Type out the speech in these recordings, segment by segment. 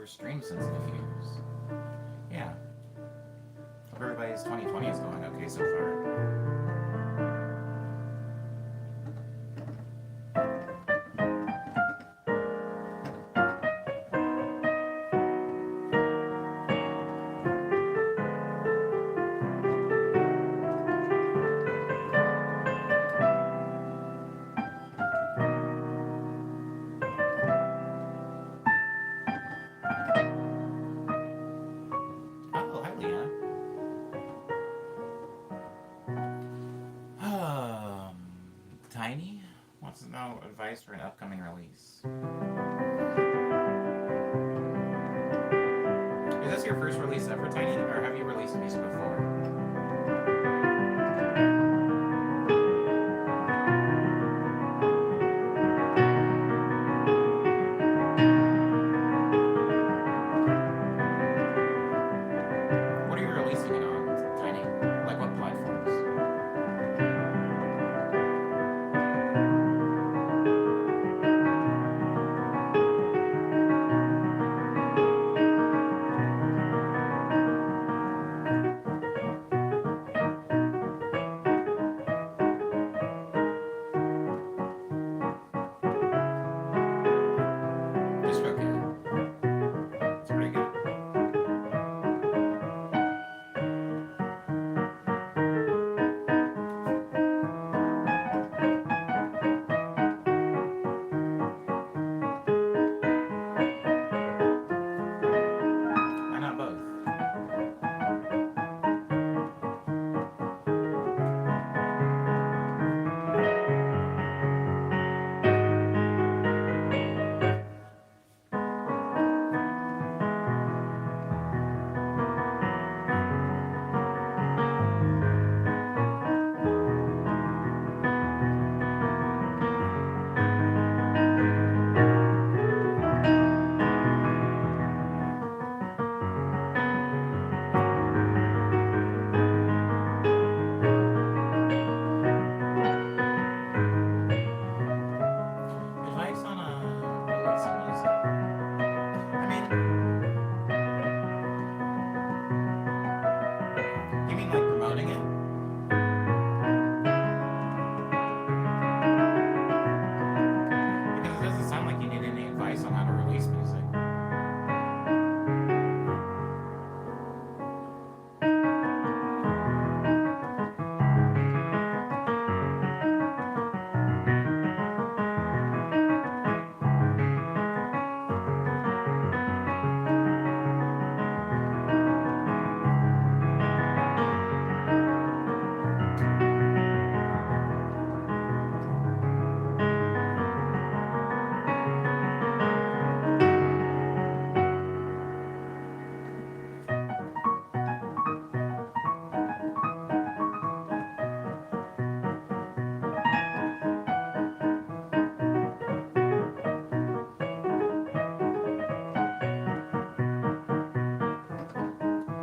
first stream since New Year's. Yeah. Hope everybody's 2020 is going okay so far. Oh, hi, Leah. Tiny wants to know advice for an upcoming release. Is this your first release ever, Tiny, or have you released music before? What are you releasing it on, Tiny? Like what platforms? DistroKid. It's pretty good. Why not both? Advice on releasing music. I mean, you mean like promoting it? Because it doesn't sound like you need any advice on how to release music.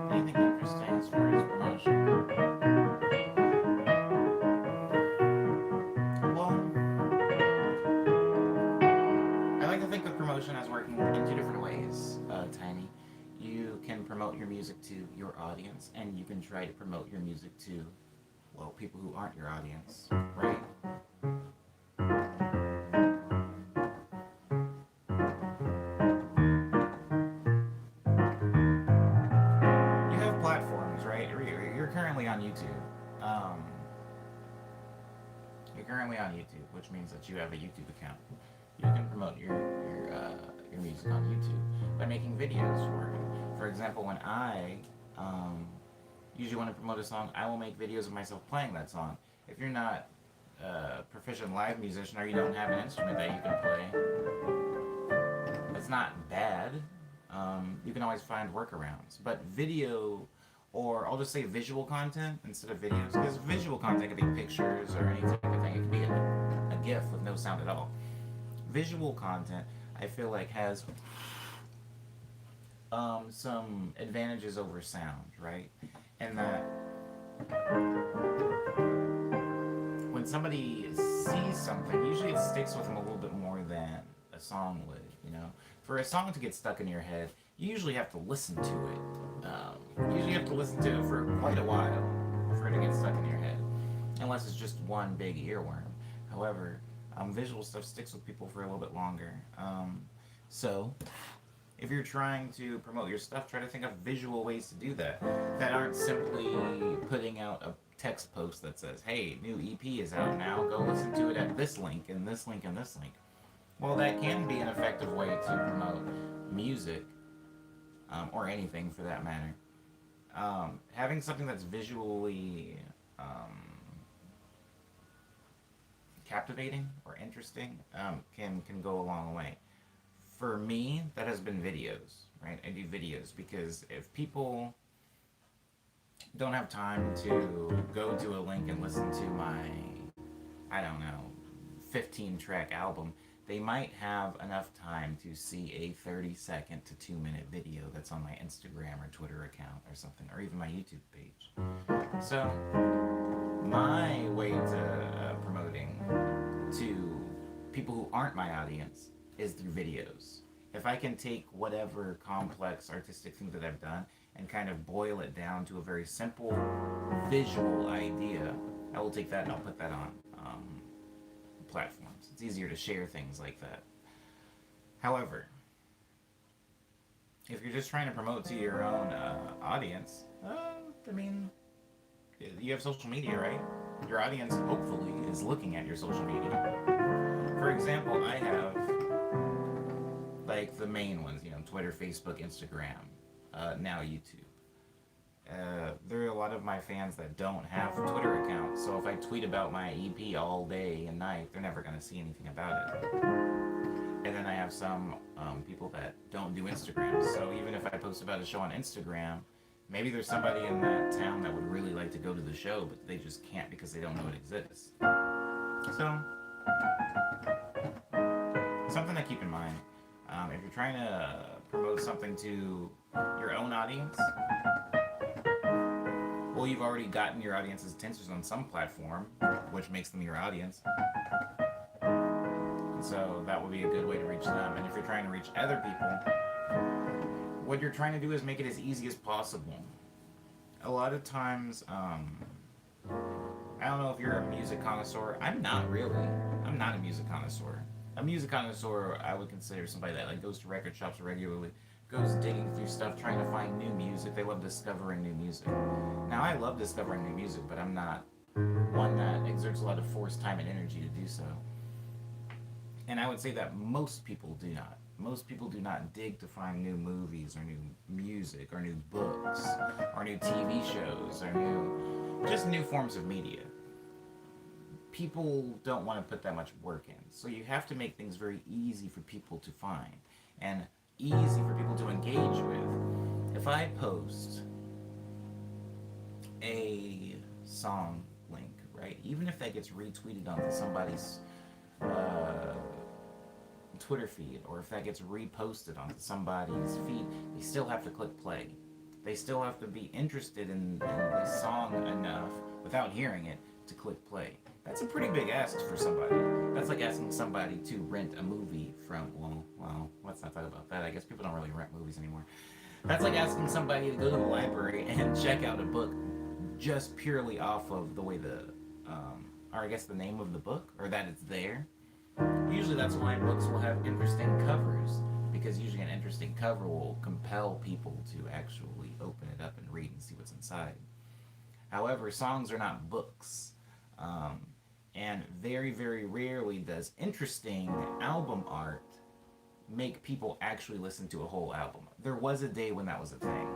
Anything interesting as far as promotion? Well, I like to think of promotion as working in two different ways, Tiny. You can promote your music to your audience, and you can try to promote your music to, well, people who aren't your audience, right? You have platforms, right? You're currently on YouTube. Um, you're currently on YouTube, which means that you have a YouTube account. You can promote your music on YouTube by making videos for it. For example, when I usually want to promote a song, I will make videos of myself playing that song. If you're not a proficient live musician or you don't have an instrument that you can play, it's not bad. You can always find workarounds. But video, or I'll just say visual content instead of videos, because visual content can be pictures or any type of thing. It can be a GIF with no sound at all. Visual content, I feel like, has some advantages over sound, right? And that when somebody sees something, usually it sticks with them a little bit more than a song would, you know? For a song to get stuck in your head, you usually have to listen to it. You usually have to listen to it for quite a while for it to get stuck in your head, unless it's just one big earworm. However, visual stuff sticks with people for a little bit longer. So, if you're trying to promote your stuff, try to think of visual ways to do that that aren't simply putting out a text post that says, "Hey, new EP is out now. Go listen to it at this link and this link and this link." Well, that can be an effective way to promote music, or anything for that matter. Having something that's visually captivating or interesting can go a long way. For me, that has been videos, right? I do videos because if people don't have time to go to a link and listen to my, I don't know, 15 track album, they might have enough time to see a 30-second to 2-minute video that's on my Instagram or Twitter account or something, or even my YouTube page. So, my way to promoting to people who aren't my audience is through videos. If I can take whatever complex artistic thing that I've done and kind of boil it down to a very simple visual idea, I will take that and I'll put that on platforms. It's easier to share things like that. However, if you're just trying to promote to your own audience, I mean, you have social media, right? Your audience hopefully is looking at your social media. For example, I have like the main ones, Twitter, Facebook, Instagram, now YouTube. There are a lot of my fans that don't have Twitter accounts, so if I tweet about my EP all day and night, they're never going to see anything about it. And then I have some people that don't do Instagram, so even if I post about a show on Instagram, maybe there's somebody in that town that would really like to go to the show, but they just can't because they don't know it exists. So, something to keep in mind. If you're trying to promote something to your own audience, well, you've already gotten your audience's attention on some platform, which makes them your audience. And so that would be a good way to reach them. And if you're trying to reach other people, what you're trying to do is make it as easy as possible. A lot of times, I don't know if you're a music connoisseur. I'm not really. I'm not a music connoisseur. A music connoisseur, I would consider somebody that like goes to record shops regularly, goes digging through stuff, trying to find new music. They love discovering new music. Now, I love discovering new music, but I'm not one that exerts a lot of forced time and energy to do so. And I would say that most people do not. Most people do not dig to find new movies or new music or new books or new TV shows or just new forms of media. People don't want to put that much work in. So you have to make things very easy for people to find and easy for people to engage with. If I post a song link, right, even if that gets retweeted onto somebody's Twitter feed, or if that gets reposted onto somebody's feed, they still have to click play. They still have to be interested in the song enough without hearing it to click play. That's a pretty big ask for somebody. That's like asking somebody to rent a movie from, well, let's not talk about that. I guess people don't really rent movies anymore. That's like asking somebody to go to the library and check out a book just purely off of the way or I guess the name of the book, or that it's there. Usually that's why books will have interesting covers, because usually an interesting cover will compel people to actually open it up and read and see what's inside. However, songs are not books. And very, very rarely does interesting album art make people actually listen to a whole album. There was a day when that was a thing.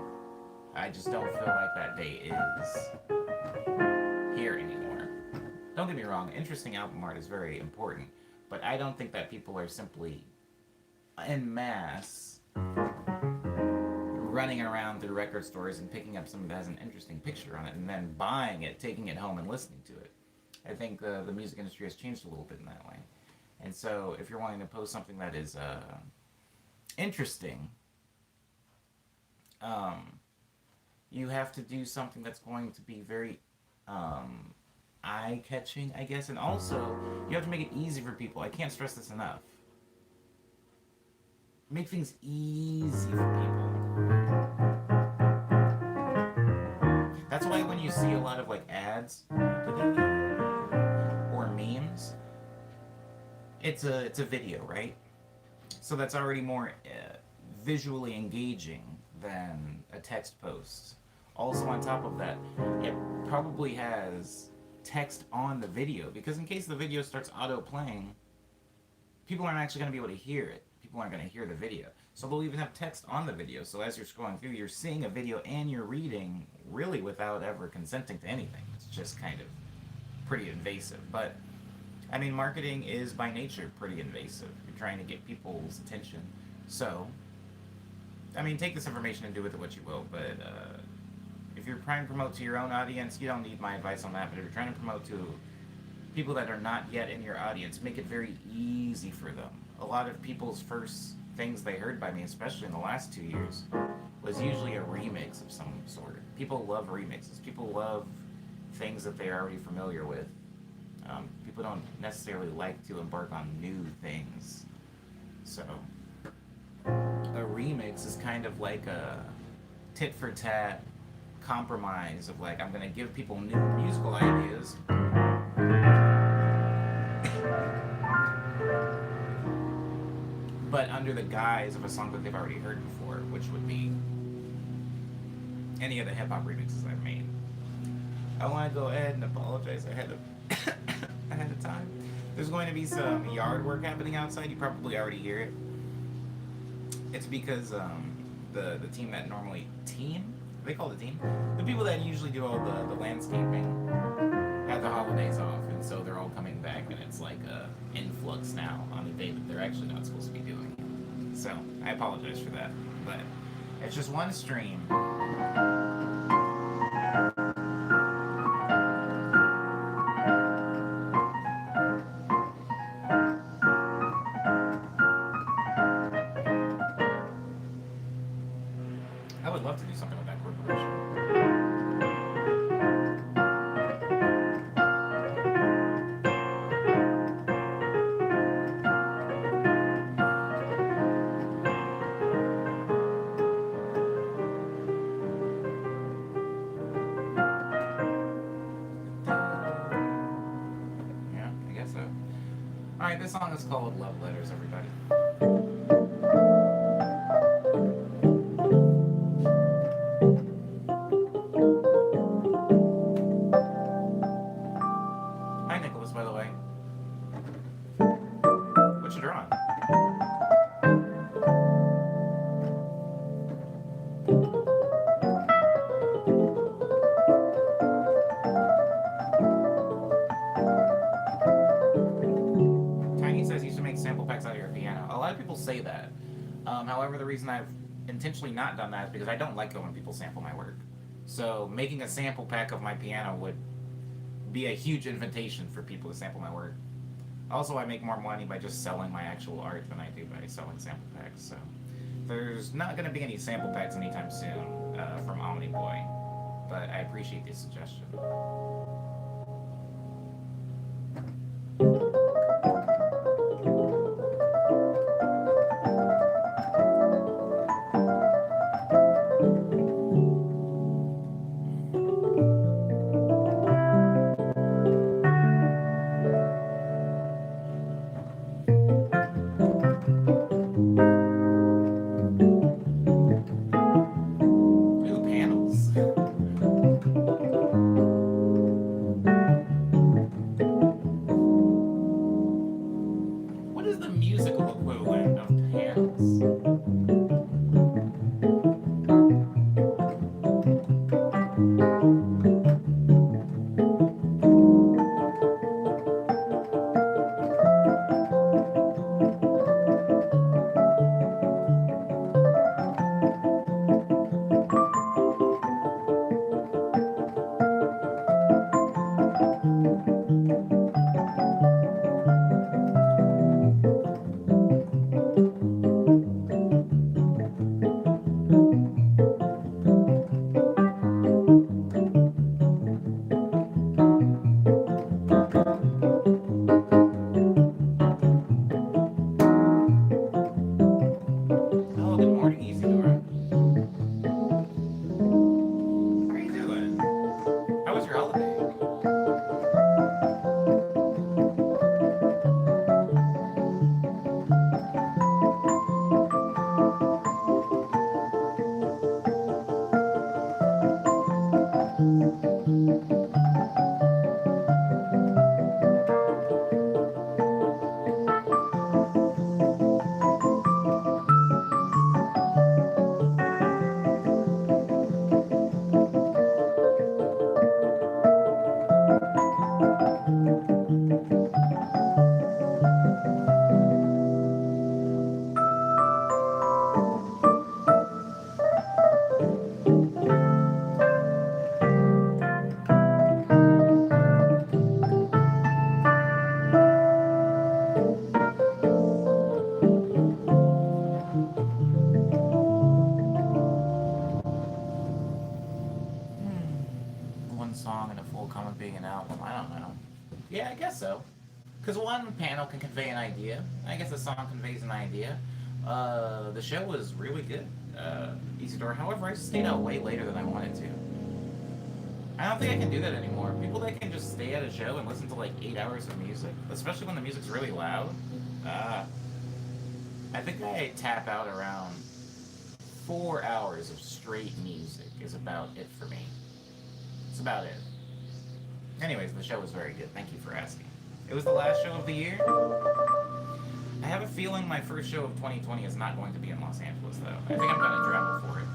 I just don't feel like that day is here anymore. Don't get me wrong, interesting album art is very important, but I don't think that people are simply en masse running around through record stores and picking up something that has an interesting picture on it and then buying it, taking it home and listening to it. I think the music industry has changed a little bit in that way. And so if you're wanting to post something that is interesting, you have to do something that's going to be very eye-catching, I guess. And also, you have to make it easy for people. I can't stress this enough. make things easy for people. That's why when you see a lot of like ads or memes, it's a video, right? So that's already more visually engaging than a text post. Also, on top of that, it probably has text on the video because in case the video starts auto playing, people aren't actually going to be able to hear it. People aren't going to hear the video. So they'll even have text on the video. So as you're scrolling through, you're seeing a video and you're reading really without ever consenting to anything. It's just kind of pretty invasive. But I mean, marketing is by nature pretty invasive. You're trying to get people's attention. So, I mean, take this information and do with it what you will. But if you're trying to promote to your own audience, you don't need my advice on that. But if you're trying to promote to people that are not yet in your audience, make it very easy for them. A lot of people's first things they heard by me, especially in the last 2 years, was usually a remix of some sort. People love remixes. People love things that they're already familiar with. People don't necessarily like to embark on new things. So, a remix is kind of like a tit for tat compromise of like, I'm going to give people new musical ideas. But under the guise of a song that they've already heard before, which would be any of the hip hop remixes I've made. I want to go ahead and apologize ahead of time. There's going to be some yard work happening outside. You probably already hear it. It's because the team that normally they call it a team. The people that usually do all the landscaping have the holidays off, and so they're all coming back, and it's like a influx now on a day that they're actually not supposed to be doing it. So I apologize for that, but it's just one stream. I would love to do something with that corporation. Yeah, I guess so. Alright, this song is called Love Letters, everybody. Hi, Nicholas, by the way. What you drawing? Tiny says you should make sample packs out of your piano. A lot of people say that. However, the reason I've intentionally not done that is because I don't like it when people sample my work. So making a sample pack of my piano would be a huge invitation for people to sample my work. Also, I make more money by just selling my actual art than I do by selling sample packs. So there's not going to be any sample packs anytime soon from Omni Boy, but I appreciate the suggestion. Ooh, panels. one song and a full comic being an album. I don't know. Yeah, I guess so. Because one panel can convey an idea. I guess a song conveys an idea. The show was really good. Isidore. However, I stayed out way later than I wanted to. I don't think I can do that anymore. People that can just stay at a show and listen to like 8 hours of music, especially when the music's really loud. I think I tap out around 4 hours of straight music is about it for me. It's about it. Anyways, the show was very good. Thank you for asking. It was the last show of the year. I have a feeling my first show of 2020 is not going to be in Los Angeles, though. I think I'm going to travel for it.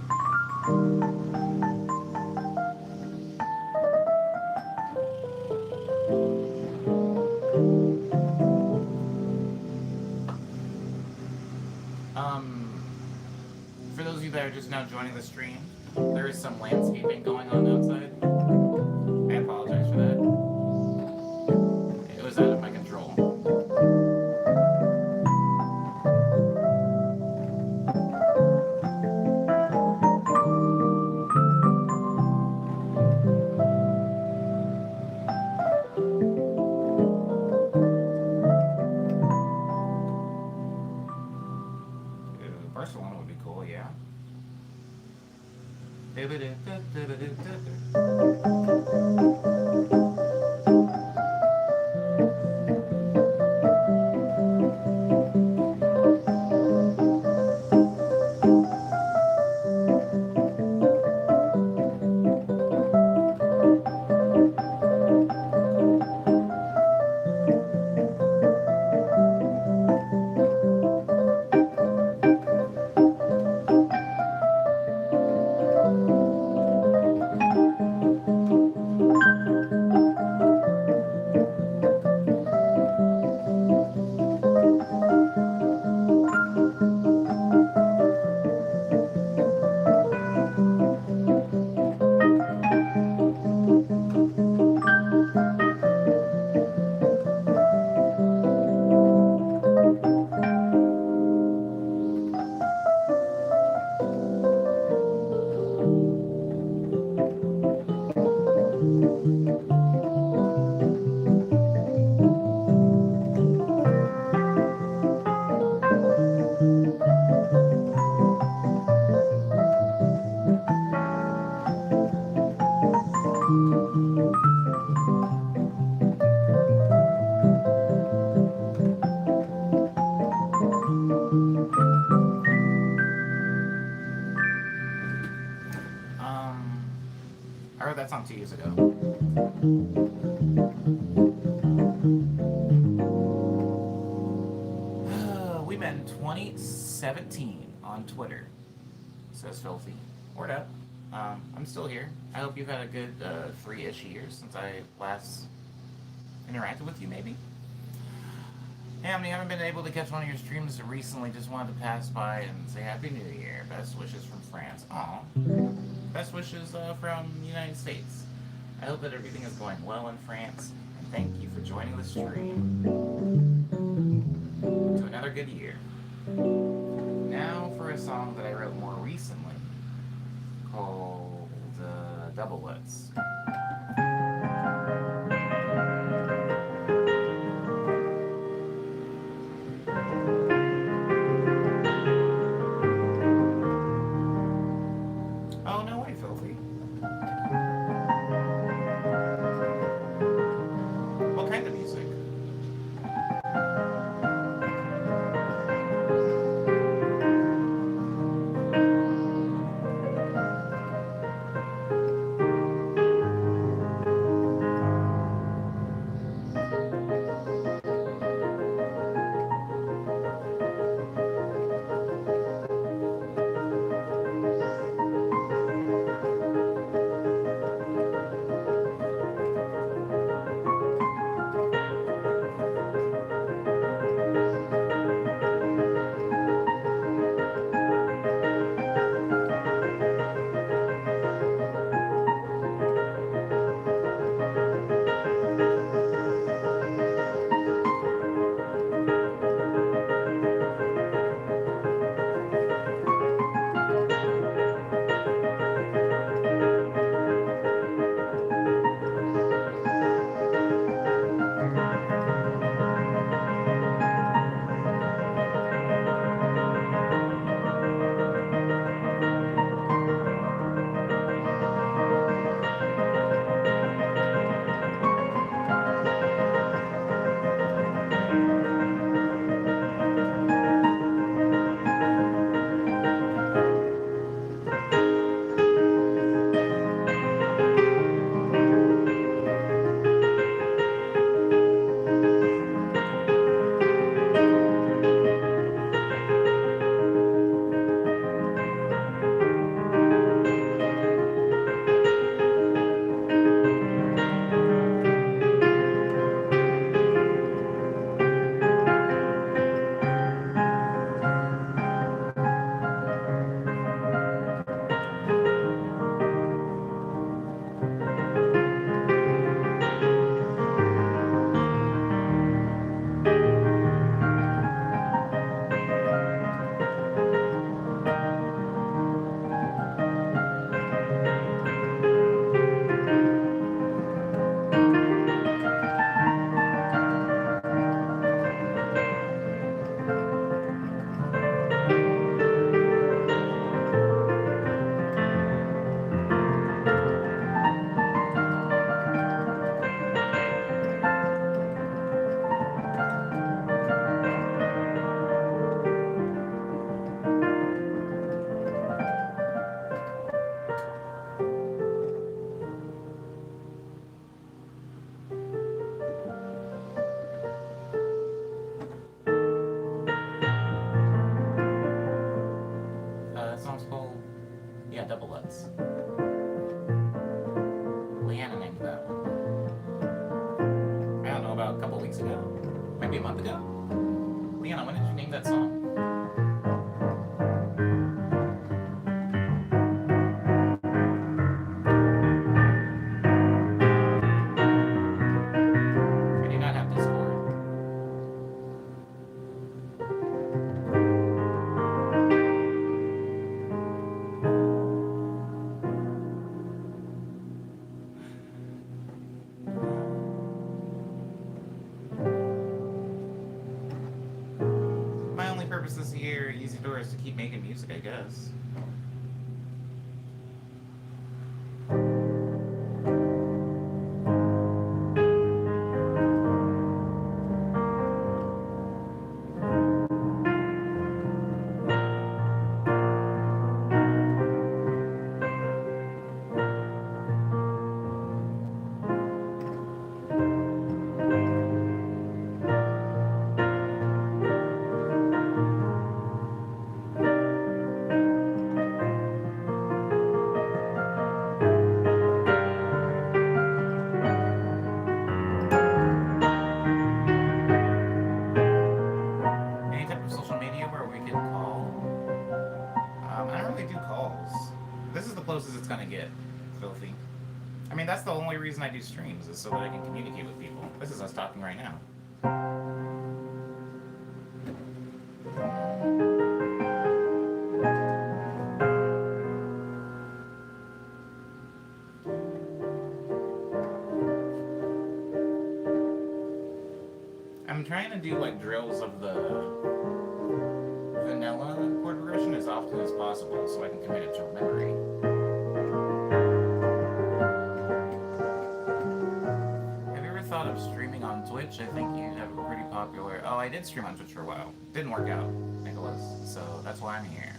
For those of you that are just now joining the stream, there is some landscaping going on outside. I apologize for that. It was out of my control. Barcelona would be cool, yeah. I wrote that song 2 years ago. We met in 2017 on Twitter, says Filthy. Word up. I'm still here. I hope you've had a good 3-ish years since I last interacted with you, maybe. Hey, I haven't been able to catch one of your streams recently. Just wanted to pass by and say Happy New Year. Best wishes from France. Aw. Best wishes from the United States. I hope that everything is going well in France. And thank you for joining the stream. To another good year. Now for a song that I wrote more recently called Double Let's. Oh, no way, Filthy. What kind of music? Leanna named that one. I don't know, about a couple weeks ago, maybe a month ago. Leanna, when did you name that song? I do not have Discord. My only purpose this year, Easy Door, is to keep making music, I guess. Any type of social media where we can call? I don't really do calls. This is the closest it's gonna get, filthy. I mean, that's the only reason I do streams, is so that I can communicate with people. This is us talking right now. I'm trying to do like drills of the vanilla chord progression as often as possible so I can commit it to memory. Have you ever thought of streaming on Twitch? I think you have a pretty popular... Oh, I did stream on Twitch for a while. Didn't work out, Nicholas, so that's why I'm here.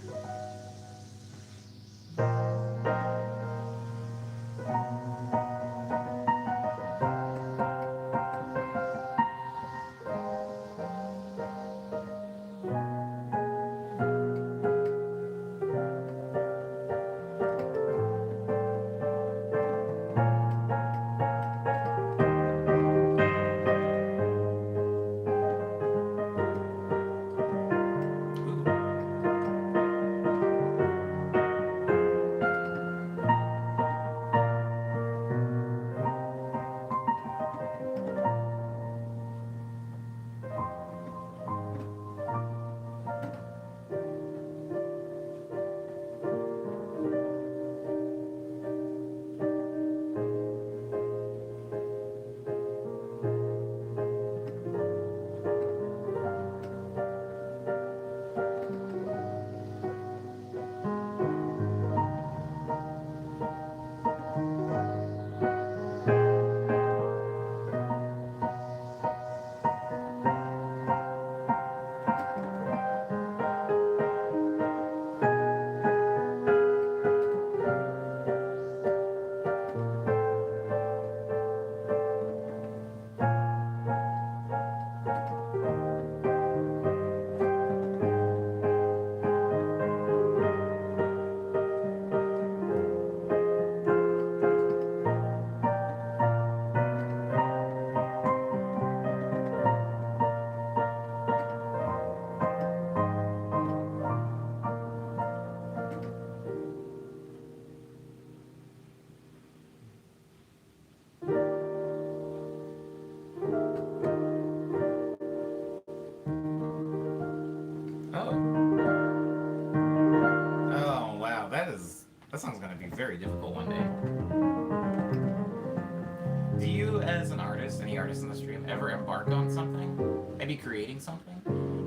That song's gonna be very difficult one day. Do you, as an artist, any artist in the stream, ever embark on something? Maybe creating something?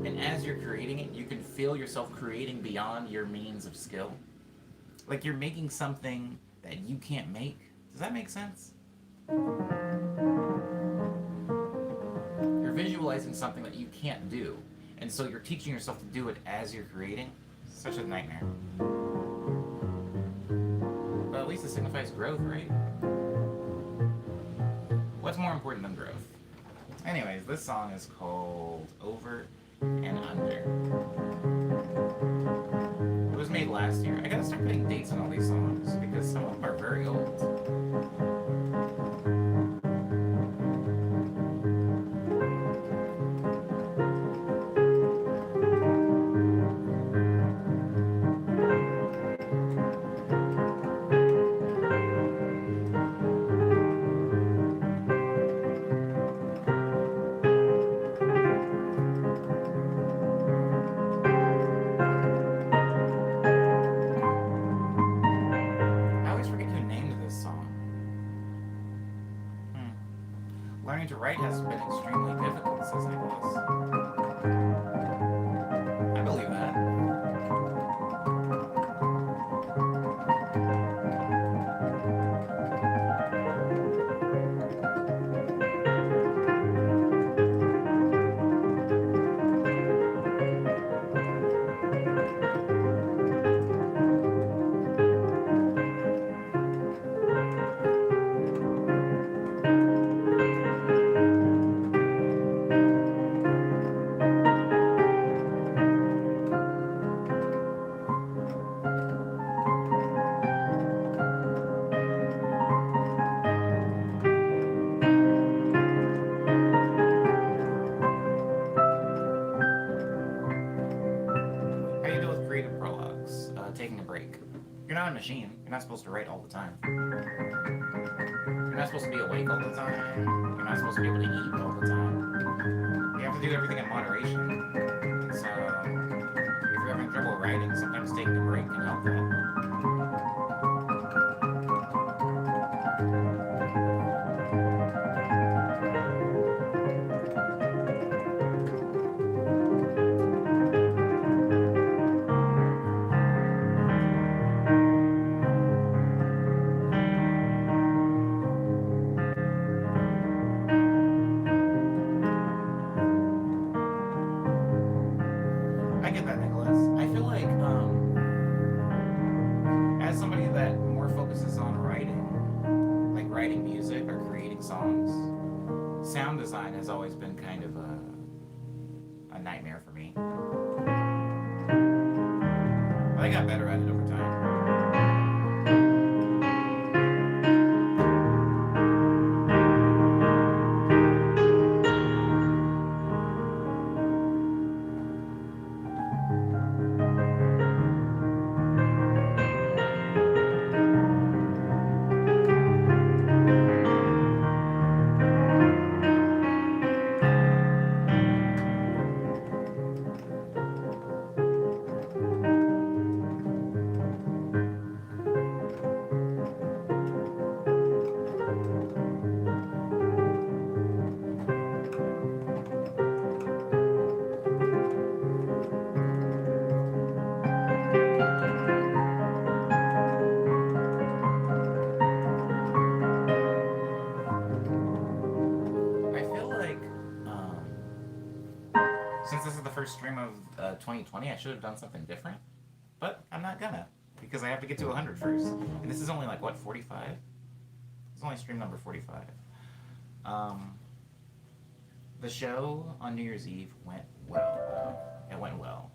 And as you're creating it, you can feel yourself creating beyond your means of skill? Like you're making something that you can't make? Does that make sense? You're visualizing something that you can't do, and so you're teaching yourself to do it as you're creating? Such a nightmare. But at least it signifies growth, right? What's more important than growth? Anyways, this song is called Over and Under. It was made last year. I gotta start putting dates on all these songs because some of them are very old. learning to write has been extremely difficult, says Nicholas. I believe that. How do you deal with creative prologues? Taking a break. You're not a machine. You're not supposed to write all the time. You're not supposed to be awake all the time. You're not supposed to be able to eat all the time. You have to do everything in moderation. And so, if you're having trouble writing, sometimes taking a break can help that. I get that, Nicholas. I feel like, as somebody that more focuses on writing, like writing music or creating songs, sound design has always been kind of a nightmare for me. But I got better at it over time. I feel like, since this is the first stream of 2020, I should have done something different. But I'm not gonna, because I have to get to 100 first. And this is only like, what, 45? It's only stream number 45. The show on New Year's Eve went well. It went well.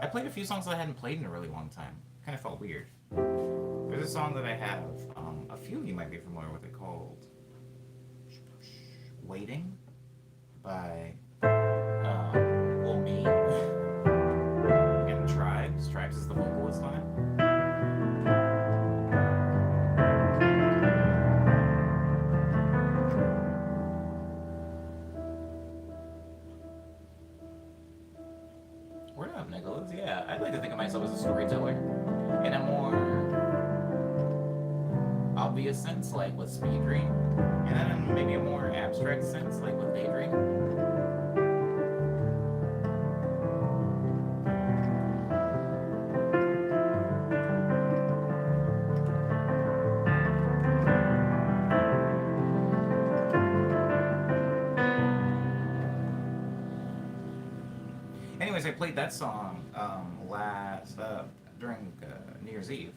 I played a few songs that I hadn't played in a really long time. Kind of felt weird. There's a song that I have, a few of you might be familiar with it, called Waiting by well, me and Tribes. Tribes is the vocalist on it. Word up, Nicholas. Yeah, I'd like to think of myself as a storyteller in a more obvious sense, like with Speed Dream, and then in maybe a more abstract sense, like with Daydream. Anyways, I played that song during New Year's Eve.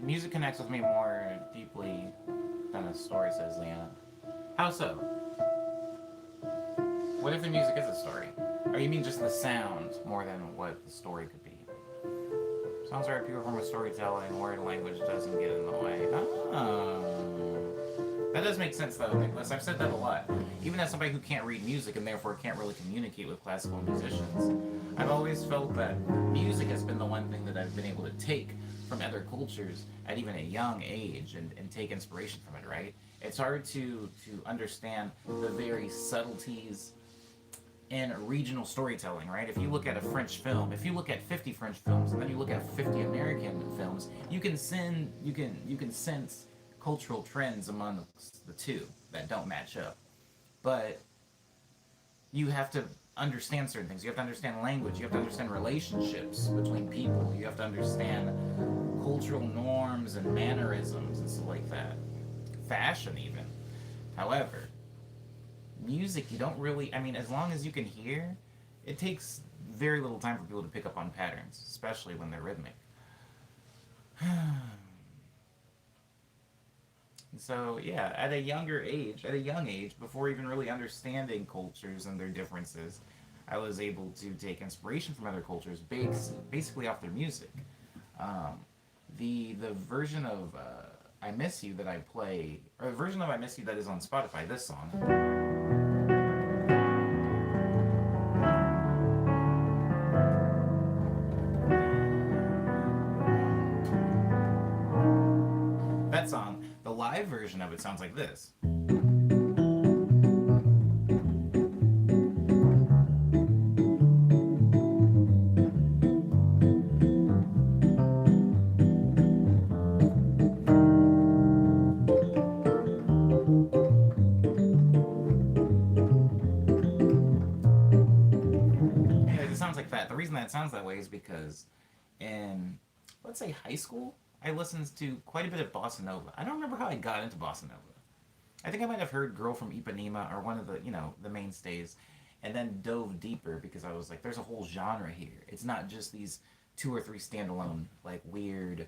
Music connects with me more deeply than a story, says Leanna. How so? What if the music is a story? Or you mean just the sound more than what the story could be? Sounds very pure from a storytelling, word language doesn't get in the way. Oh. That does make sense though, Nicholas. I've said that a lot. Even as somebody who can't read music and therefore can't really communicate with classical musicians, I've always felt that music has been the one thing that I've been able to take from other cultures at even a young age and take inspiration from it, right? It's hard to understand the very subtleties in regional storytelling, right? If you look at a French film, if you look at 50 French films, and then you look at 50 American films, you can sense cultural trends amongst the two that don't match up. But you have to understand certain things. You have to understand language. You have to understand relationships between people. You have to understand cultural norms and mannerisms and stuff like that. Fashion, even. However, music, you don't really, I mean, as long as you can hear, it takes very little time for people to pick up on patterns, especially when they're rhythmic. So, yeah, at a young age, before even really understanding cultures and their differences, I was able to take inspiration from other cultures basically off their music. Um, the version of I Miss You that I play, or the version of I Miss You that is on Spotify, this song, that song, the live version of it sounds like this. Anyways, it sounds like that. The reason that it sounds that way is because in, let's say, high school, I listened to quite a bit of bossa nova. I don't remember how I got into bossa nova. I think I might have heard "Girl from Ipanema" or one of the the mainstays, and then dove deeper because I was like, "There's a whole genre here. It's not just these two or three standalone like weird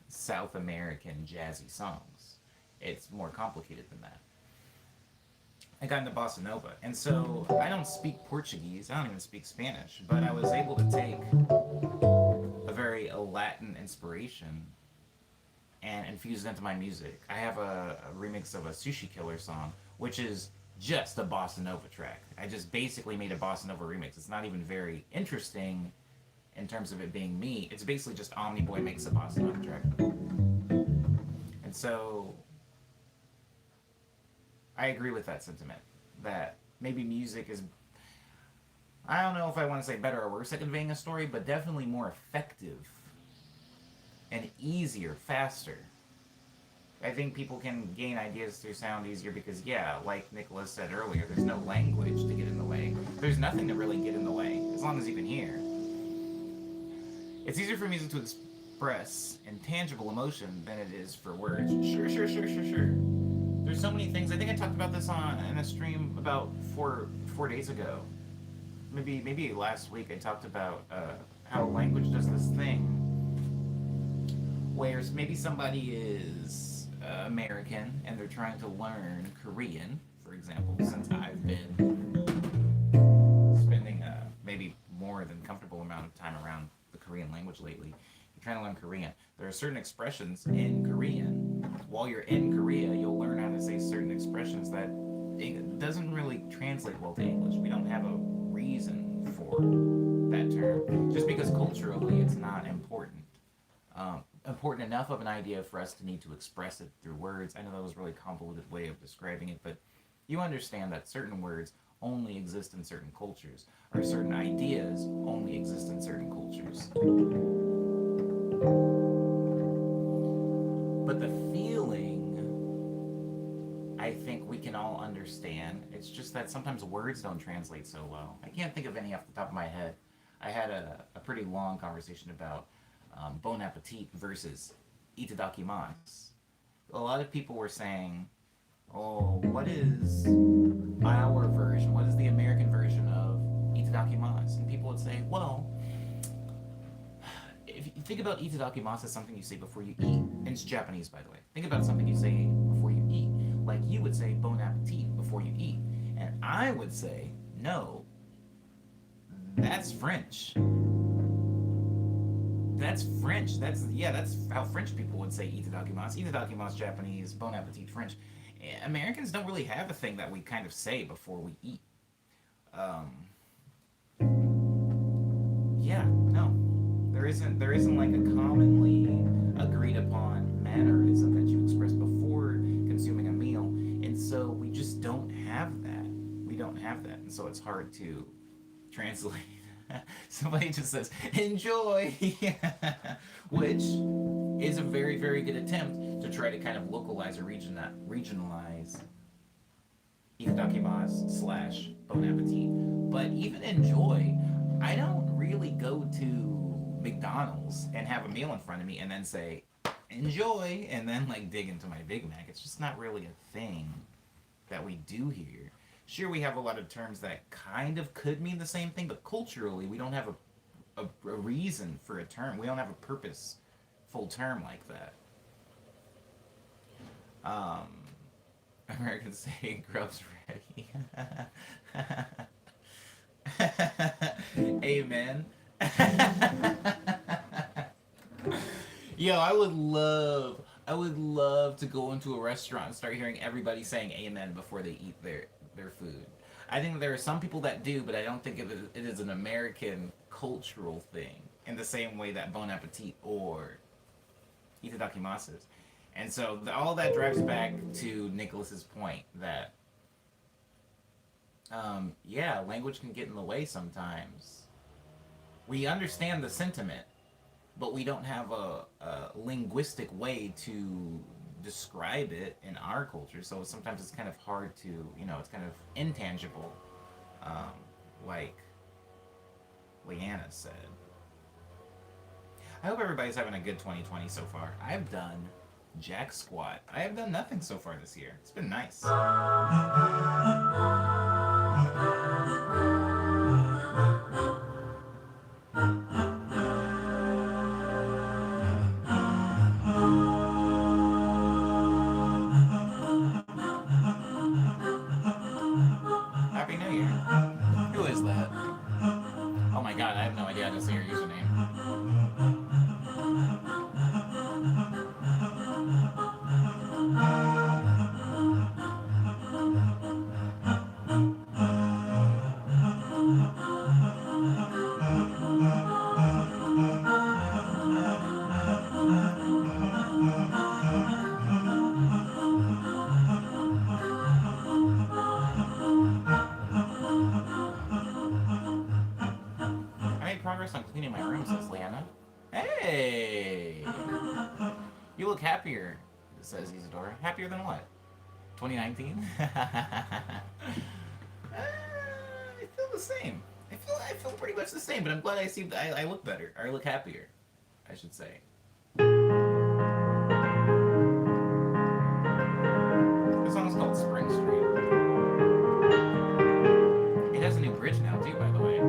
South American jazzy songs. It's more complicated than that." I got into bossa nova, and so I don't speak Portuguese. I don't even speak Spanish, but I was able to take a very Latin inspiration and infuse it into my music. I have a remix of a Sushi Killer song, which is just a bossa nova track. I just basically made a bossa nova remix. It's not even very interesting in terms of it being me. It's basically just Omni Boy makes a bossa nova track. And so I agree with that sentiment that maybe music is, I don't know if I want to say better or worse at conveying a story, but definitely more effective and easier, faster. I think people can gain ideas through sound easier because, yeah, like Nicholas said earlier, there's no language to get in the way. There's nothing to really get in the way, as long as you can hear. It's easier for music to express intangible emotion than it is for words. Sure. There's so many things. I think I talked about this in a stream about four days ago. Maybe last week I talked about how language does this thing where maybe somebody is American and they're trying to learn Korean, for example, since I've been spending maybe more than comfortable amount of time around the Korean language lately. You're trying to learn Korean. There are certain expressions in Korean. While you're in Korea, you'll learn how to say certain expressions that it doesn't really translate well to English. We don't have a reason for that term. Just because culturally it's not important. Important enough of an idea for us to need to express it through words. I know that was a really convoluted way of describing it, but you understand that certain words only exist in certain cultures, or certain ideas only exist in certain cultures. But the feeling, I think we can all understand. It's just that sometimes words don't translate so well. I can't think of any off the top of my head. I had a pretty long conversation about Bon Appetit versus Itadakimasu. A lot of people were saying, oh, what is our version? What is the American version of Itadakimasu? And people would say, well, if think about itadakimasu as something you say before you eat. And it's Japanese, by the way. Think about something you say before you eat. Like you would say bon appetit before you eat. And I would say, no, that's French. That's French. That's how French people would say itadakimasu. Itadakimasu Japanese, bon appetit French. Americans don't really have a thing that we kind of say before we eat. Um, yeah, no, there isn't like a commonly agreed upon mannerism that you express before consuming a meal, and so we just don't have that. We don't have that, and so it's hard to translate. Somebody just says enjoy, which is a very very good attempt to try to kind of localize or regionalize itadakimasu slash bon appetit. But even enjoy, I don't really go to McDonald's and have a meal in front of me and then say enjoy and then like dig into my Big Mac. It's just not really a thing that we do here. Sure, we have a lot of terms that kind of could mean the same thing, but culturally we don't have a reason for a term. We don't have a purposeful term like that. Um, Americans say grub's ready. Amen. Yo, I would love to go into a restaurant and start hearing everybody saying amen before they eat their food. I think there are some people that do, but I don't think it is an American cultural thing in the same way that bon appetit or itadakimasu is. And so all that drives back to Nicholas's point that yeah, language can get in the way sometimes. We understand the sentiment, but we don't have a linguistic way to describe it in our culture. So sometimes it's kind of hard to, it's kind of intangible, like Leanna said. I hope everybody's having a good 2020 so far. I've done jack squat. I have done nothing so far this year. It's been nice. Happy New Year. Who is that? Oh my god, I have no idea how to say your username. I made progress on cleaning my room, says Leanna. Hey! You look happier, says Isadora. Happier than what? 2019? I feel the same. I feel pretty much the same, but I'm glad I look better. Or I look happier, I should say. This song's called Spring Street. It has a new bridge now too, by the way.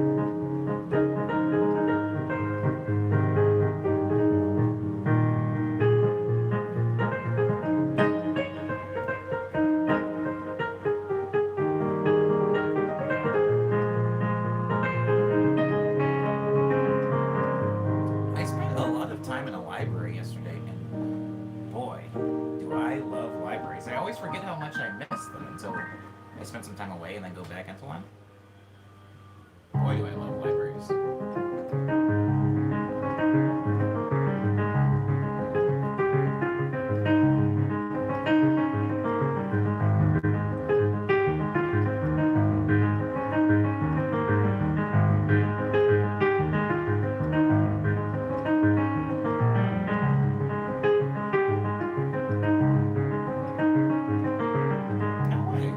I spent a lot of time in a library yesterday, and boy, do I love libraries. I always forget how much I miss them until I spend some time away and then go back into one. Boy, do I love libraries. How are you?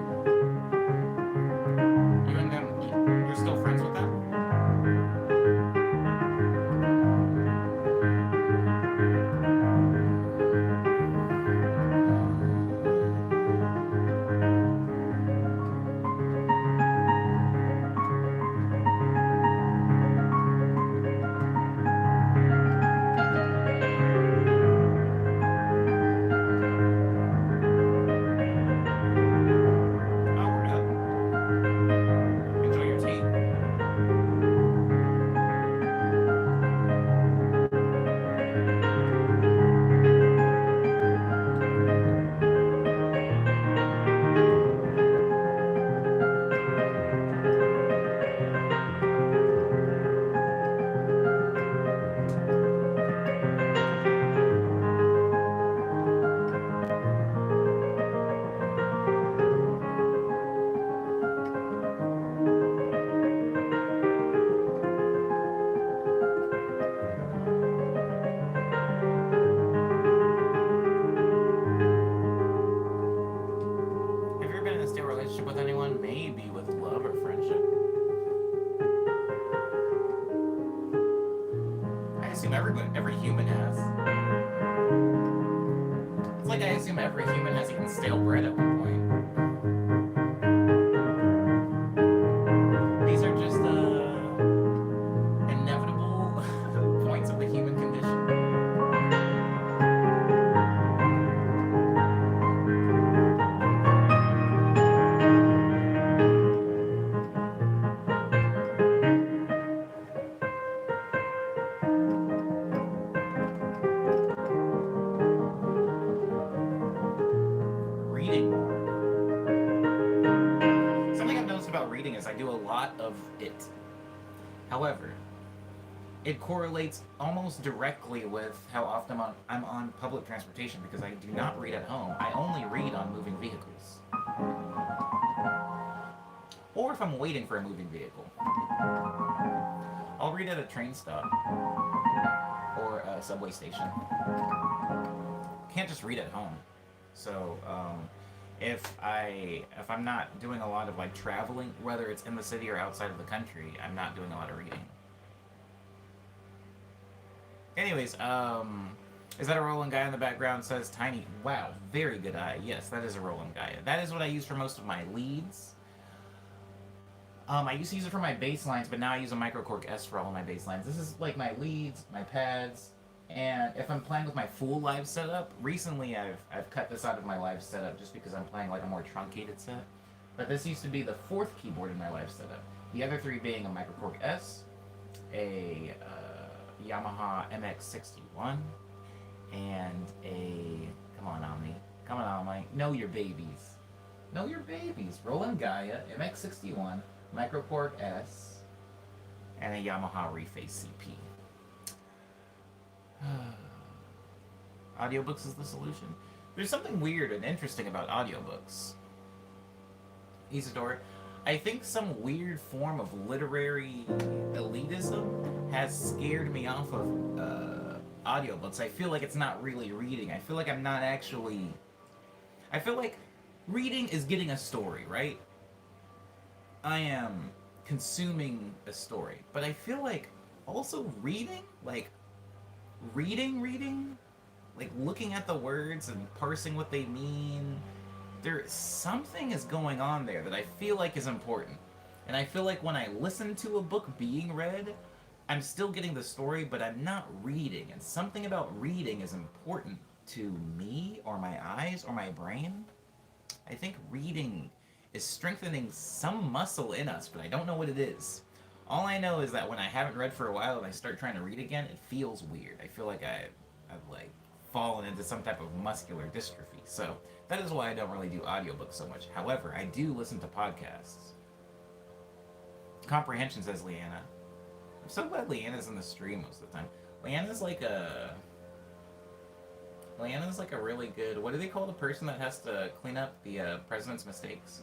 You assume every human has. It's like I assume every human has eaten stale bread at one point. These are just inevitable points of the human condition. Reading more. Something I've noticed about reading is I do a lot of it. However, it correlates almost directly with how often I'm on public transportation because I do not read at home. I only read on moving vehicles. Or if I'm waiting for a moving vehicle. I'll read at a train stop or a subway station. Can't just read at home. So if I'm not doing a lot of like traveling, whether it's in the city or outside of the country, I'm not doing a lot of reading. Anyways, is that a Roland Gaia in the background? Says Tiny. Wow, very good eye. Yes, that is a Roland Gaia. That is what I use for most of my leads. I used to use it for my bass lines, but now I use a Microcork S for all of my bass lines. This is like my leads, my pads, and if I'm playing with my full live setup, recently I've cut this out of my live setup just because I'm playing like a more truncated set. But this used to be the fourth keyboard in my live setup. The other three being a Microcork S, a Yamaha MX61, and a come on Omni, know your babies, Roland Gaia MX61, Microcork S, and a Yamaha Reface CP. Audiobooks is the solution. There's something weird and interesting about audiobooks. Isadora, I think some weird form of literary elitism has scared me off of audiobooks. I feel like it's not really reading. I feel like I'm not actually... I feel like reading is getting a story, right? I am consuming a story. But I feel like also reading, like reading, like looking at the words and parsing what they mean, something is going on there that I feel like is important. And I feel like when I listen to a book being read, I'm still getting the story, but I'm not reading. And something about reading is important to me, or my eyes, or my brain. I think reading is strengthening some muscle in us, but I don't know what it is. All I know is that when I haven't read for a while and I start trying to read again, it feels weird. I feel like I've like fallen into some type of muscular dystrophy. So that is why I don't really do audiobooks so much. However, I do listen to podcasts. Comprehension, says Leanna. I'm so glad Leanna's in the stream most of the time. Leanna's like a really good, what do they call the person that has to clean up the president's mistakes?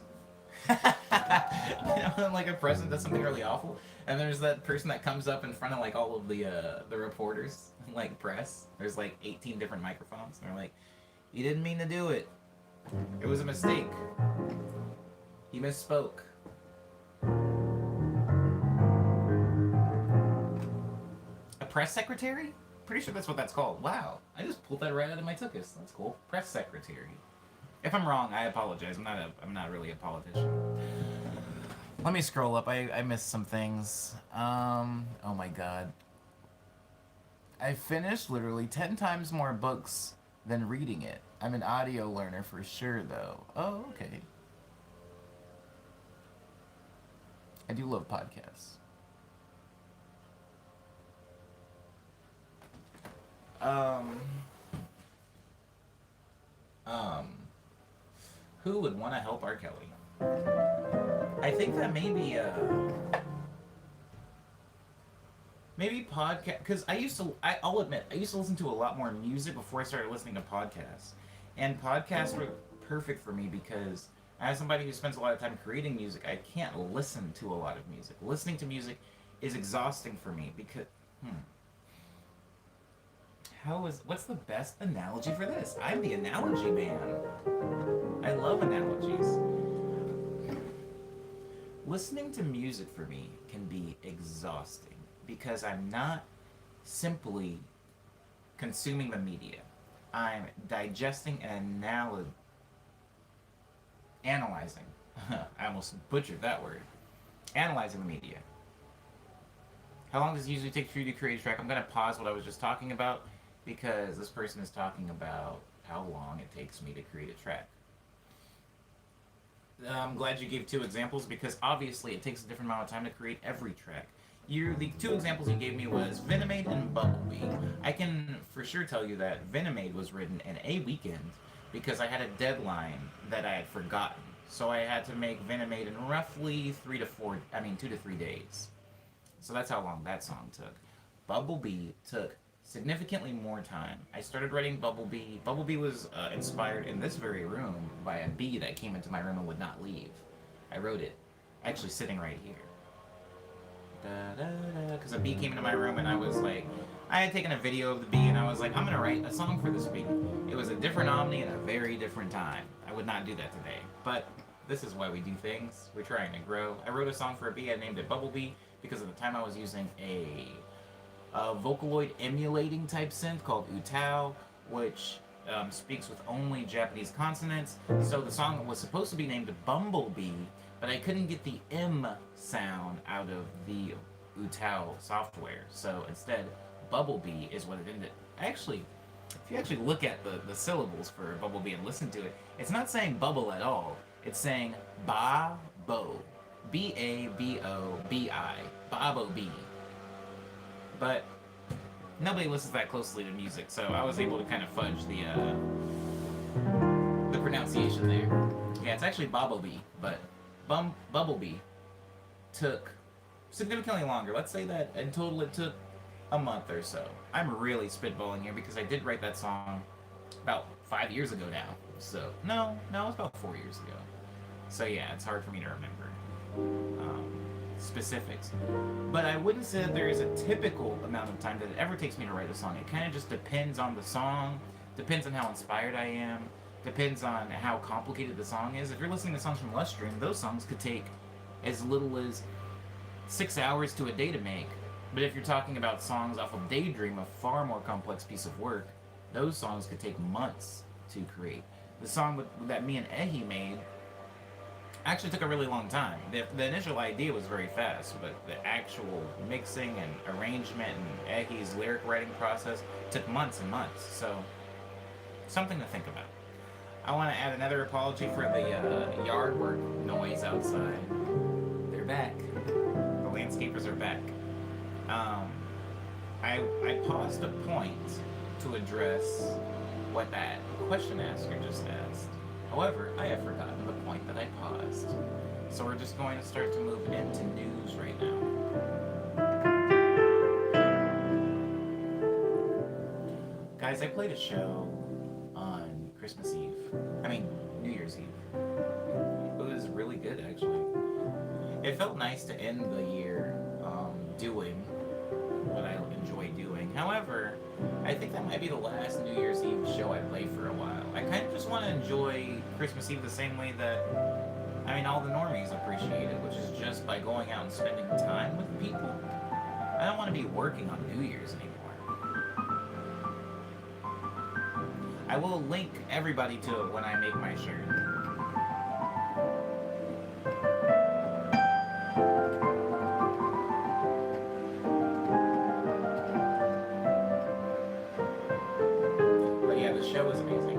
You know, when like a president does something really awful, and there's that person that comes up in front of like all of the reporters, like press. There's like 18 different microphones, and they're like, "You didn't mean to do it. It was a mistake. He misspoke." A press secretary? Pretty sure that's what that's called. Wow, I just pulled that right out of my tuchus. That's cool. Press secretary. If I'm wrong, I apologize. I'm not really a politician. Let me scroll up. I missed some things. Oh my god. I finished literally 10 times more books than reading it. I'm an audio learner for sure, though. Oh, okay. I do love podcasts. Who would want to help R. Kelly? I think that maybe podcast, because I'll admit, I used to listen to a lot more music before I started listening to podcasts. And podcasts were perfect for me because as somebody who spends a lot of time creating music, I can't listen to a lot of music. Listening to music is exhausting for me because, what's the best analogy for this? I'm the analogy man. I love analogies. Listening to music for me can be exhausting because I'm not simply consuming the media. I'm digesting and analyzing. I almost butchered that word. Analyzing the media. How long does it usually take for you to create a track? I'm going to pause what I was just talking about because this person is talking about how long it takes me to create a track. I'm glad you gave two examples because obviously it takes a different amount of time to create every track. The two examples you gave me was Venomade and Bumblebee. I can for sure tell you that Venomade was written in a weekend because I had a deadline that I had forgotten. So I had to make Venomade in roughly 2 to 3 days. So that's how long that song took. Bumblebee took significantly more time. I started writing Bumblebee. Bumblebee was inspired in this very room by a bee that came into my room and would not leave. I wrote it, actually sitting right here. Because a bee came into my room and I was like, I had taken a video of the bee and I was like, I'm gonna write a song for this bee. It was a different Omni and a very different time. I would not do that today, but this is why we do things. We're trying to grow. I wrote a song for a bee. I named it Bumblebee because at the time I was using a Vocaloid emulating type synth called Utao, which speaks with only Japanese consonants. So the song was supposed to be named Bumblebee, but I couldn't get the M sound out of the Utao software. So instead, Bumblebee is what it ended. Actually, if you actually look at the syllables for Bumblebee and listen to it, it's not saying bubble at all. It's saying ba-bo. B-A-B-O-B-I. Babo-bee. But nobody listens that closely to music, so I was able to kind of fudge the pronunciation there. Yeah, it's actually Bumblebee, but Bumblebee took significantly longer. Let's say that in total it took a month or so. I'm really spitballing here because I did write that song about 5 years ago now. So, no, it was about 4 years ago. So yeah, it's hard for me to remember specifics. But I wouldn't say that there is a typical amount of time that it ever takes me to write a song. It kind of just depends on the song, depends on how inspired I am, depends on how complicated the song is. If you're listening to songs from Lustream, those songs could take as little as 6 hours to a day to make. But if you're talking about songs off of Daydream, a far more complex piece of work, those songs could take months to create. The song that me and Ehi made actually took a really long time. The initial idea was very fast, but the actual mixing and arrangement and Ehi's lyric writing process took months and months. So, something to think about. I want to add another apology for the yard work noise outside. They're back. The landscapers are back. I paused a point to address what that question asker just asked. However, I have forgotten the point that I paused. So we're just going to start to move into news right now. Guys, I played a show on Christmas Eve. New Year's Eve. It was really good, actually. It felt nice to end the year doing what I enjoy doing. However, I think that might be the last New Year's Eve show I play for a while. I kind of just want to enjoy Christmas Eve the same way that, all the normies appreciate it, which is just by going out and spending time with people. I don't want to be working on New Year's anymore. I will link everybody to it when I make my shirt. Show was amazing.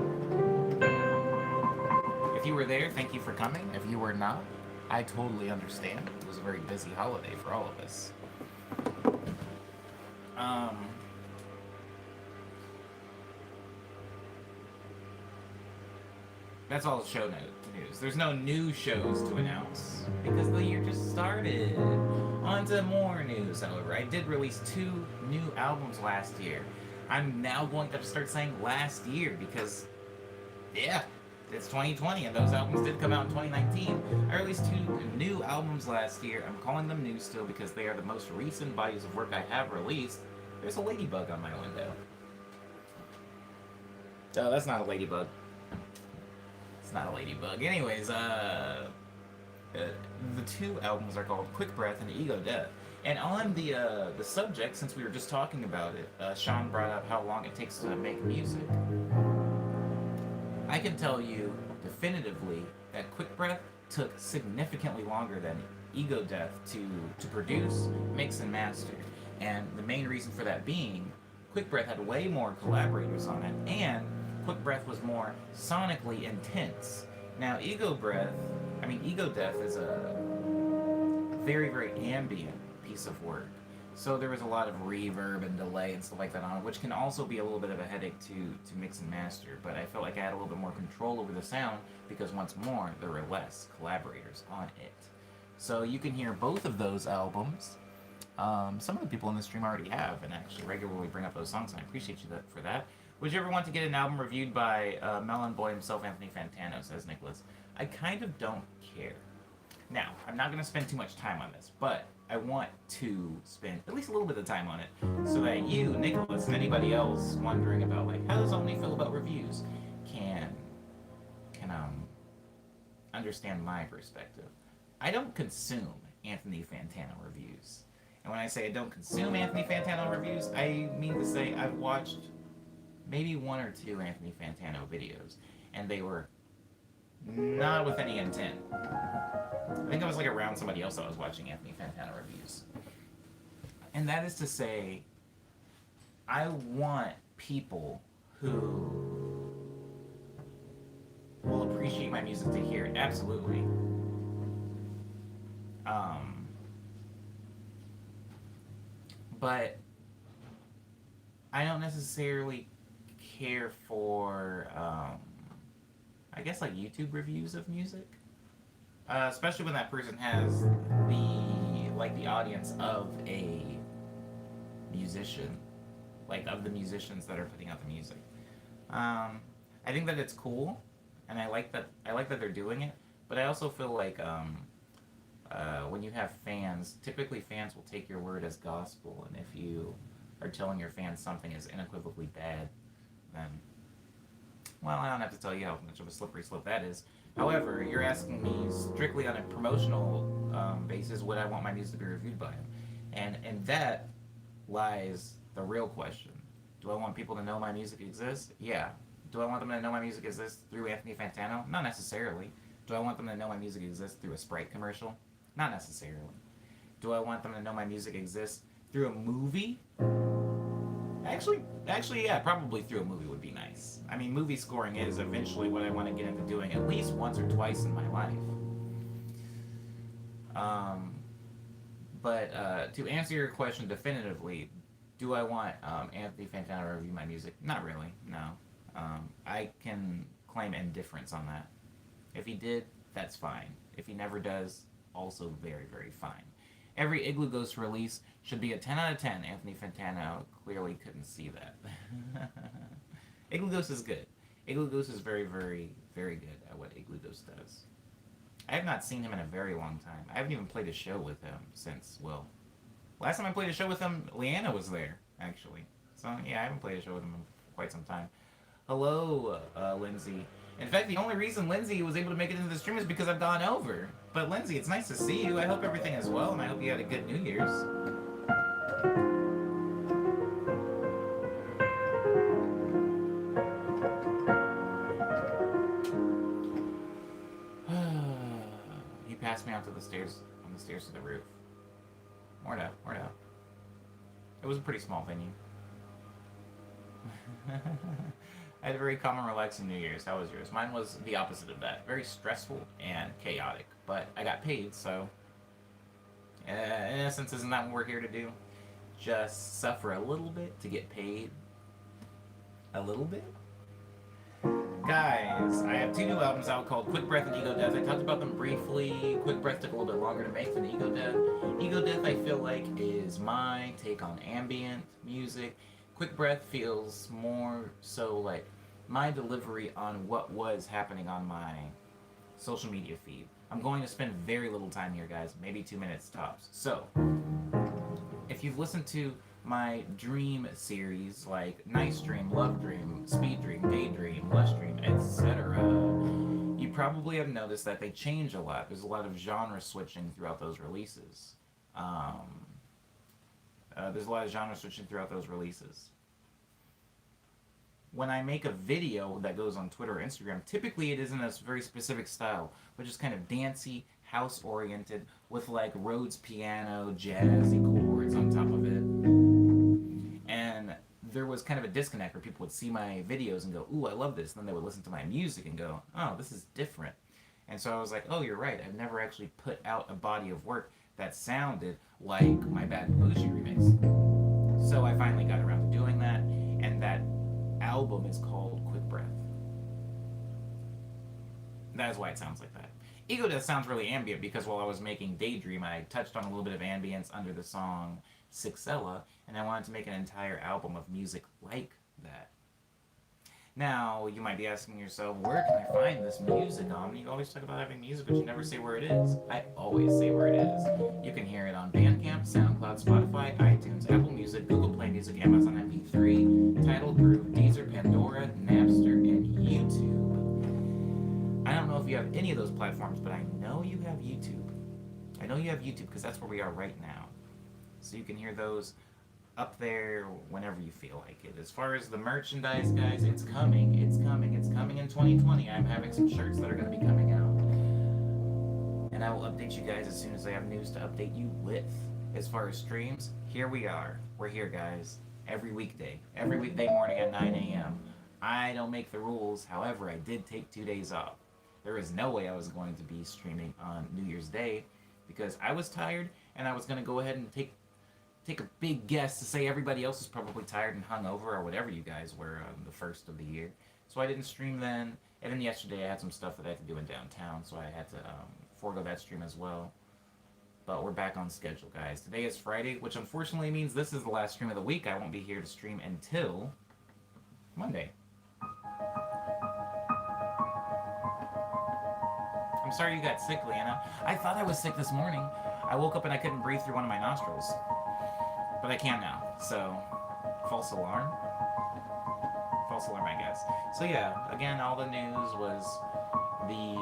If you were there, thank you for coming. If you were not, I totally understand. It was a very busy holiday for all of us. That's all show news. There's no new shows to announce because the year just started. On to more news, however. I did release 2 new albums last year. I'm now going to start saying last year because, yeah, it's 2020 and those albums did come out in 2019. I released 2 new albums last year. I'm calling them new still because they are the most recent bodies of work I have released. There's a ladybug on my window. Oh, that's not a ladybug. It's not a ladybug. Anyways, the 2 albums are called Quick Breath and Ego Death. And on the subject, since we were just talking about it, Sean brought up how long it takes to make music. I can tell you definitively that Quick Breath took significantly longer than Ego Death to produce, mix, and master. And the main reason for that being, Quick Breath had way more collaborators on it, and Quick Breath was more sonically intense. Now, Ego Death is a very, very ambient piece of work. So there was a lot of reverb and delay and stuff like that on it, which can also be a little bit of a headache to mix and master. But I felt like I had a little bit more control over the sound because once more, there were less collaborators on it. So you can hear both of those albums. Some of the people in the stream already have and actually regularly bring up those songs, and I appreciate you for that. Would you ever want to get an album reviewed by Melon Boy himself, Anthony Fantano, says Nicholas. I kind of don't care. Now, I'm not going to spend too much time on this, but I want to spend at least a little bit of time on it so that you, Nicholas, and anybody else wondering about like how does Omni feel about reviews can understand my perspective. I don't consume Anthony Fantano reviews. And when I say I don't consume Anthony Fantano reviews, I mean to say I've watched maybe one or two Anthony Fantano videos, and they were not with any intent. I think I was like around somebody else that was watching Anthony Fantano reviews. And that is to say, I want people who will appreciate my music to hear it. Absolutely. But I don't necessarily care for, I guess, like YouTube reviews of music. Especially when that person has the audience of a musician, like of the musicians that are putting out the music. I think that it's cool, and I like that they're doing it. But I also feel like when you have fans, typically fans will take your word as gospel, and if you are telling your fans something is unequivocally bad, then well, I don't have to tell you how much of a slippery slope that is. However, you're asking me strictly on a promotional basis would I want my music to be reviewed by him, and that lies the real question. Do I want people to know my music exists? Yeah. Do I want them to know my music exists through Anthony Fantano? Not necessarily. Do I want them to know my music exists through a Sprite commercial? Not necessarily. Do I want them to know my music exists through a movie? Actually, yeah, probably through a movie would be nice. I mean, movie scoring is eventually what I want to get into doing at least once or twice in my life. But to answer your question definitively, do I want Anthony Fantano to review my music? Not really, no. I can claim indifference on that. If he did, that's fine. If he never does, also very, very fine. Every Igloo Ghost release should be a 10 out of 10. Anthony Fantano clearly couldn't see that. Igloo Ghost is good. Igloo Ghost is very, very, very good at what Igloo Ghost does. I have not seen him in a very long time. I haven't even played a show with him since, well, last time I played a show with him, Leanna was there, actually. So, yeah, I haven't played a show with him in quite some time. Hello, Lindsay. In fact, the only reason Lindsay was able to make it into the stream is because I've gone over. But Lindsay, it's nice to see you. I hope everything is well, and I hope you had a good New Year's. He passed me onto the stairs, on the stairs to the roof. Word up. It was a pretty small venue. I had a very calm and relaxing New Year's. How was yours? Mine was the opposite of that. Very stressful and chaotic. But I got paid, so in essence, isn't that what we're here to do? Just suffer a little bit to get paid a little bit? Guys, I have two new albums out called Quick Breath and Ego Death. I talked about them briefly. Quick Breath took a little bit longer to make than Ego Death. Ego Death, I feel like, is my take on ambient music. Quick Breath feels more so like my delivery on what was happening on my social media feed. I'm going to spend very little time here, guys, maybe 2 minutes tops. So, if you've listened to my dream series, like Nice Dream, Love Dream, Speed Dream, Daydream, Lush Dream, etc., you probably have noticed that they change a lot. There's a lot of genre switching throughout those releases. There's a lot of genre switching throughout those releases. When I make a video that goes on Twitter or Instagram, typically it isn't a very specific style, but just kind of dancey, house-oriented, with like Rhodes piano, jazzy chords on top of it. And there was kind of a disconnect where people would see my videos and go, ooh, I love this. And then they would listen to my music and go, oh, this is different. And so I was like, oh, you're right. I've never actually put out a body of work that sounded like my Bad and Bougie remix. So I finally got around to doing that, and that album is called Quick Breath. That is why it sounds like that. Ego Death sounds really ambient because while I was making Daydream, I touched on a little bit of ambience under the song Sixella, and I wanted to make an entire album of music like that. Now, you might be asking yourself, where can I find this music on? You always talk about having music, but you never say where it is. I always say where it is. You can hear it on Bandcamp, SoundCloud, Spotify, iTunes, Apple Music, Google Play Music, Amazon MP3, Tidal, Groove, Deezer, Pandora, Napster, and YouTube. I don't know if you have any of those platforms, but I know you have YouTube. I know you have YouTube because that's where we are right now. So you can hear those up there whenever you feel like it. As far as the merchandise, guys, it's coming. It's coming. It's coming in 2020. I'm having some shirts that are going to be coming out. And I will update you guys as soon as I have news to update you with. As far as streams, here we are. We're here, guys. Every weekday. Every weekday morning at 9 a.m. I don't make the rules. However, I did take 2 days off. There is no way I was going to be streaming on New Year's Day because I was tired and I was going to go ahead and take a big guess to say everybody else is probably tired and hungover or whatever you guys were on the first of the year. So I didn't stream then. And then yesterday I had some stuff that I had to do in downtown, so I had to forego that stream as well. But we're back on schedule, guys. Today is Friday, which unfortunately means this is the last stream of the week. I won't be here to stream until Monday. I'm sorry you got sick, Leanna. I thought I was sick this morning. I woke up and I couldn't breathe through one of my nostrils. But I can now, so false alarm. False alarm, I guess. So yeah, again, all the news was the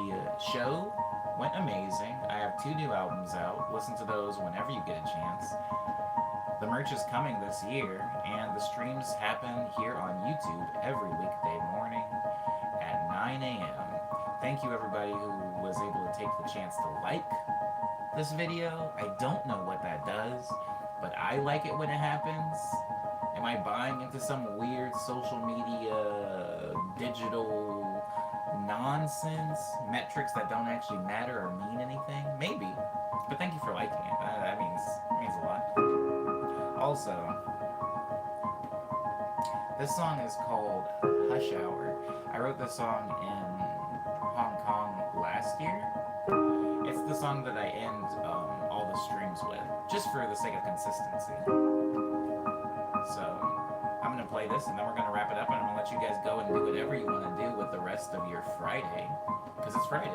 show went amazing. I have 2 new albums out. Listen to those whenever you get a chance. The merch is coming this year, and the streams happen here on YouTube every weekday morning at 9 a.m. Thank you, everybody who was able to take the chance to like this video. I don't know what that does, but I like it when it happens. Am I buying into some weird social media, digital nonsense, metrics that don't actually matter or mean anything? Maybe. But thank you for liking it. That means a lot. Also, this song is called Hush Hour. I wrote this song in Hong Kong last year. It's the song that I end all the streams with, just for the sake of consistency. So, I'm going to play this, and then we're going to wrap it up, and I'm going to let you guys go and do whatever you want to do with the rest of your Friday, because it's Friday.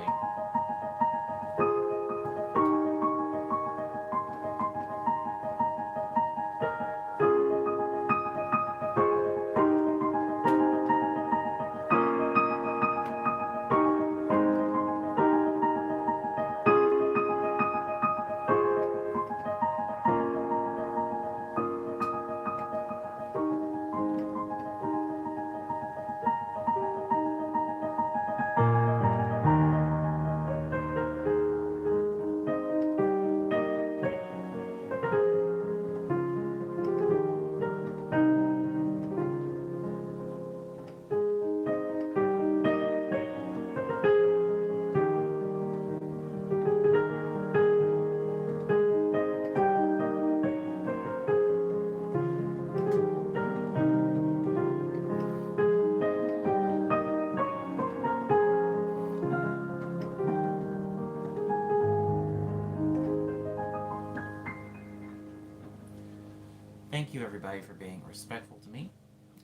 Thank you, everybody, for being respectful to me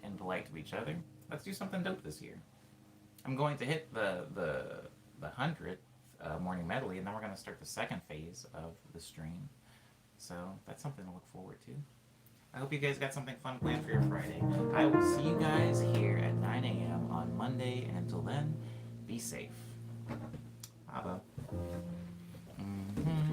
and polite to each other. Let's do something dope this year. I'm going to hit the 100th morning medley, and then we're going to start the second phase of the stream. So that's something to look forward to. I hope you guys got something fun planned for your Friday. I will see you guys here at 9 a.m. on Monday, and until then, be safe. Abba. Mm-hmm.